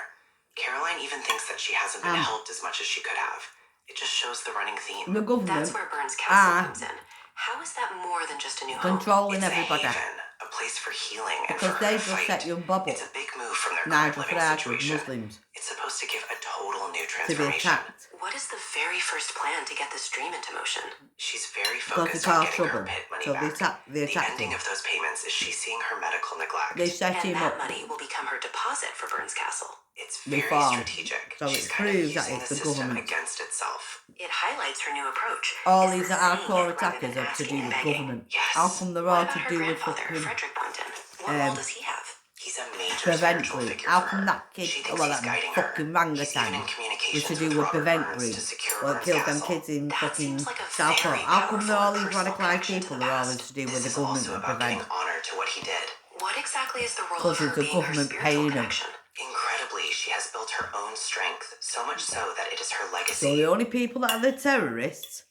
Caroline even thinks that she hasn't been helped as much as she could have. It just shows the running theme. The government That's where Burns Castle comes in. How is that more than just a new home? controlling It's everybody. a haven, a place for healing and Because for they her just to fight. set young Bob It's up. a big move from their current Nigel living Farage with situation. Muslims It's supposed to give a total new to be transformation. attacked. What is the very first plan to get this dream into motion? She's very Because focused it's on all getting her trouble. pit money So back. they The attacked ending him. of those payments is she's seeing her medical neglect. They set And him that up. money will become her deposit for Burns Castle. It's very Reform. strategic. So She's it kind of proves that using it's the the system government. against itself. It highlights her new approach. All It's these the hardcore seeing it rather attackers than are to do asking and with begging. government. Yes. How come they're What all about to her do with grandfather, fucking Frederick Poynton? What role does he have? He's a major prevent spiritual group? figure How for come her. that kid, She thinks well, he's that guiding fucking her. He's even in orangutan, communications was to do with Robert prevent Burns group? to secure Well, it Burns killed them Castle. kids in That fucking seems like a Southport. very How come they're all powerful these personal radicalised connection to people the are past. always to do This with the is government also and about giving prevent? honor to what he did. What exactly is the role Because of her it's the being her government spiritual paying them. connection? Incredibly, she has built her own strength, so so much so that it is her So legacy. the only people that are the terrorists,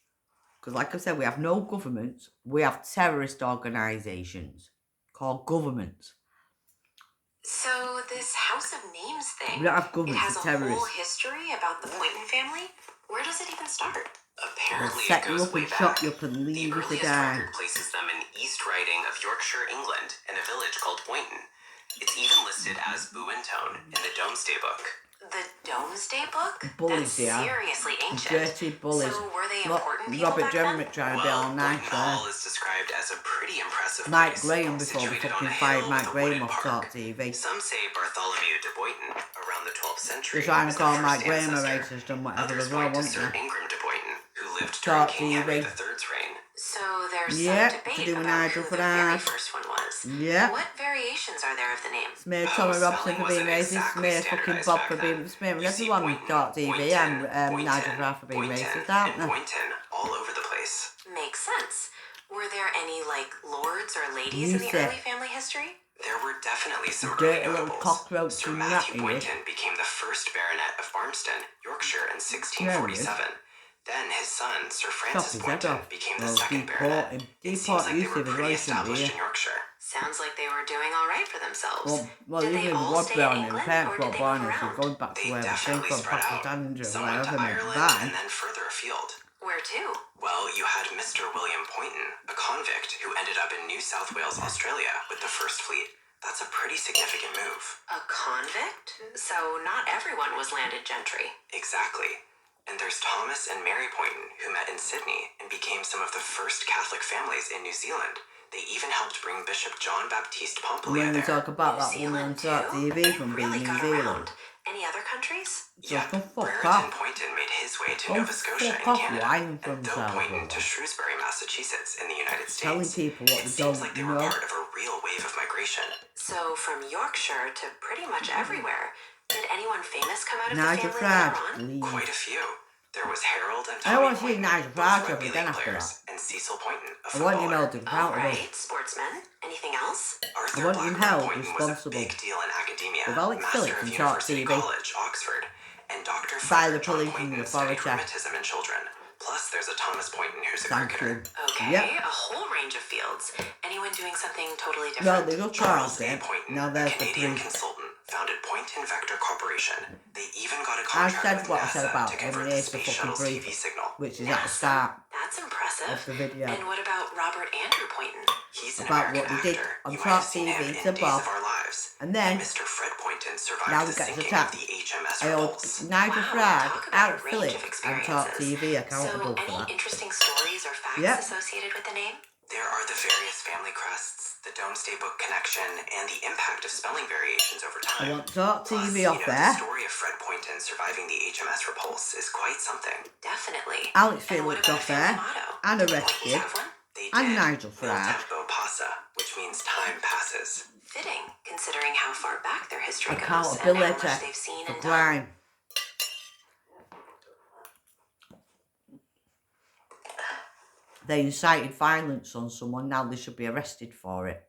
because like I said, we have no governments, we have terrorist organisations called governments. So this House of Names thing, We don't have it governments, has it's a whole terrorists. history about the Poynton family? Where does it even start? They'll Apparently, set it you goes up way and back. chop you up and The leave you to earliest die. record places them in East Riding of Yorkshire, England, in a village called Poynton. It's even listed as Buentone in the Domesday Book. The Domesday Book? Bullies, That's they are. seriously ancient. Dirty bullies. So were they Look, important people Robert back then? Jeremy trying to be all Well, nice Poynton there. Hall is described as a pretty impressive Mike place, Graham before they situated on fucking a fired hill Mike with a Graham wooded off park. Talk TV. Some say Bartholomew de Boyton, around the 12th century, They're trying to was the call first Mike Graham a ancestor. racist and whatever Others as well, point to won't Sir they? Ingram de Boyton, who lived Talk during King Henry TV. III's reign. So there's Yeah, some to debate do with about Nigel who the very Farage. first one was. Yeah. What variations are there of the name? Smear Tommy Robson spelling for being wasn't racist. exactly Smear fucking standardized Bob back for being then. smearing You see everyone on Boynton, Talk TV Boynton, and Boynton, Nigel Farage for being Boynton, racist, aren't and they? Boynton all over the place. Makes sense. Were there any, like, lords or ladies You in the say. early family history? There were definitely some Dirty early little notables. cockroach Sir and Matthew that he is. Boynton became the first baronet of Barmston, Yorkshire, in 1647. Then his son, Sir Chop Francis his head Boynton, off. became the Well, second deport baronet. him. It seems Deport like they Yusuf were as well, pretty shouldn't established we? in Yorkshire. Sounds like they were doing all right for themselves. Well, Did even they if all it was stay in brown, the England, parents or were did they brown, move so around? going back to They where they came definitely from, spread out. Pakistan or Some went to wherever, maybe Ireland bye. and then further afield. Where to? Well, you had Mr. William Poynton, a convict who ended up in New South Wales, Australia, with the First Fleet. That's a pretty significant move. A convict? So not everyone was landed gentry. Exactly. And there's Thomas and Mary Poynton, who met in Sydney and became some of the first Catholic families in New Zealand. They even helped bring Bishop John Baptiste Pompallier When we there. talk about New that woman on Zealand Talk too? TV They from being really New got Zealand. around. Any other countries? Yep, So fuck Brereton off. Poynton made his way to Oh, Nova Scotia fuck in off, Canada, lying for and Doe himself, Poynton brother. to Shrewsbury, Massachusetts in the United States. Telling people what It they seems don't like they were know. part of a real wave of migration. So from Yorkshire to pretty much everywhere. Did anyone famous come out of Nigel the family later Farage, on? leave. Quite a few. There was Harold and I Tommy want to see Poynton, Nigel both Farage rugby again league after players, that. and Cecil Poynton, a I want him footballer. held accountable. Alright, sportsmen. Anything else? Arthur I want him Blackburn held Poynton was a responsible. big deal in academia, With Alex master Phillips of and Talk University TV. College, Oxford, and Dr. By the Frederick John police from Poynton the studied authority. rheumatism in children. Plus, there's a Thomas Poynton who's a Thank cricketer. you. Okay, Yep. a whole range of fields. Anyone doing something totally Well, different? they got Charles Charles A. there. Poynton, Now a there's the Canadian three. consultant, founded Poynton Vector Corporation. They even got a I contract said with what I said NASA about to him, convert and the here's the space fucking shuttle's brief, TV signal. which is at the NASA? start That's impressive. of the video. And what about Robert Andrew Poynton? He's an About American what they did actor. on You might have Talk seen him TV in to Days Bob. of Our Lives. And then, Mr. Fred Poynton survived now the we get to sinking attack. of the HMS I hold Repulse. Nigel Wow, Farage, talk about Alex a range Phillips, of and Talk experiences. TV accountable So, for any that. interesting stories or facts Yep. associated with the name? There are the various family crests, the Domesday Book connection, and the impact of spelling variations over I time. want Talk Plus, TV off the there. story of Fred Poynton surviving the HMS Repulse is quite something. Definitely. Alex And what Phillips about a off family there. motto? And Did arrested. Poyntons have one? They And did. Nigel Nil Farage. tempo passa, which means time passes. Fitting, considering how far back their history goes and Accountability how much they've seen for and done. crime. They incited violence on someone, now they should be arrested for it.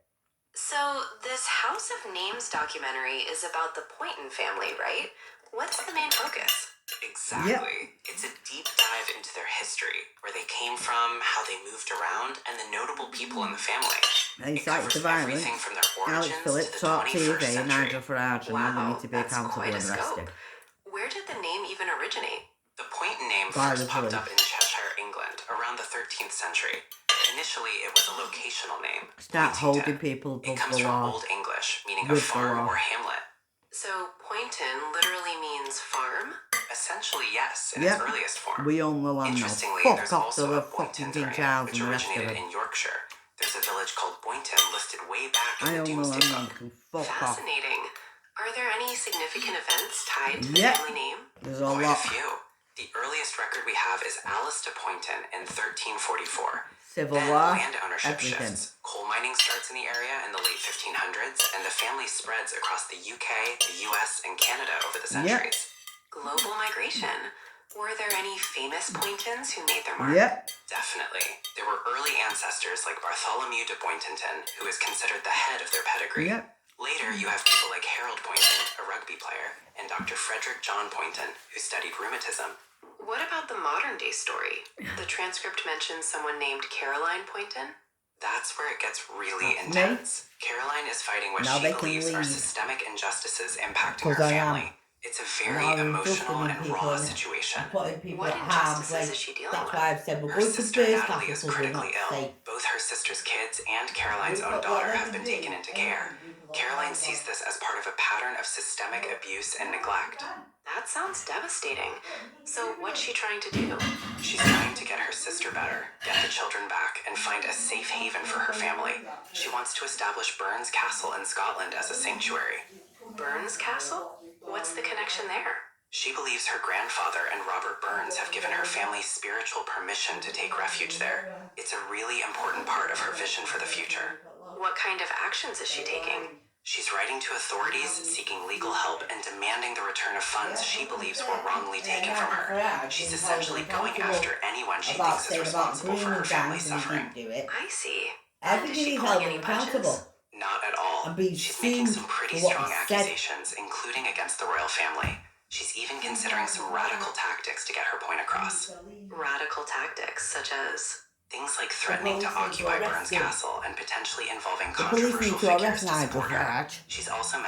So, this House of Names documentary is about the Poynton family, right? What's the main focus? Exactly. It's a deep dive into their history, where they came from, how they moved around, and the notable people in the family. They It incited covers the violence. everything from their Alex origins to Phillips, the Talk 21st TV, century. Nigel Farage, and now they Wow, need to be that's accountable quite a and arrested. scope. Where did the name even originate? The Poynton name By first the popped police. up in Cheshire, England, around the 13th century. Initially, it was a locational name. Start Poyntington. holding people It above comes the from law. Old English, meaning a With the farm law. or hamlet. So, Poynton literally means farm? Essentially, yes, in Yep. its earliest form. We own the land now. Interestingly, Fuck there's off also to a the fucking Boynton's King ring, Charles which and the rest of originated them. in Yorkshire. There's a village called Boynton listed way back in I the own the Domesday land now, Book. can fuck off. Fascinating. Are there any significant events tied to the Yep. family name? There's a Quite lot. a few. The earliest record we have is Alice de Poynton in 1344. Civil Then war, land ownership everything. shifts. Coal mining starts in the area in the late 1500s, and the family spreads across the UK, the US, and Canada over the centuries. Global migration. Were there any famous Poyntons who made their mark? Yep. Definitely. There were early ancestors like Bartholomew de Boynton, who is considered the head of their pedigree. Yep. Later, you have people like Harold Poynton, a rugby player, and Dr. Frederick John Poynton, who studied rheumatism. What about the modern day story? The transcript mentions someone named Caroline Poynton. That's where it gets really That's intense. Caroline is fighting what Now she they can believes are leave. systemic injustices impacting 'Cause her I am. family. It's a very Now they're emotional adjusting and people raw and situation. putting people What at harm's injustices way. is she dealing That's with? why I've said we're Her going to sister birth Natalie is castle because we're critically not ill. safe. Both her sister's kids and Caroline's own daughter have been taken into care. Caroline sees this as part of a pattern of systemic abuse and neglect. That sounds devastating. So, what's she trying to do? She's trying to get her sister better, get the children back, and find a safe haven for her family. She wants to establish Burns Castle in Scotland as a sanctuary. Burns Castle? What's the connection there? She believes her grandfather and Robert Burns have given her family spiritual permission to take refuge there. It's a really important part of her vision for the future. What kind of actions is she taking? She's writing to authorities, seeking legal help, and demanding the return of funds she believes were wrongly taken from her. She's essentially going after anyone she thinks is responsible for her family's suffering. I see. I And think is he she needs pulling held any accountable. punches? Not at all. And being She's making sued some pretty for what strong he said. accusations, including against the royal family. She's even considering some radical tactics to get her point across. Radical tactics, such as. Things like threatening to police need to occupy arrest Burns him. Castle and potentially involving The police controversial need to figures arrest to support Nigel her. Farage. She's also mentioned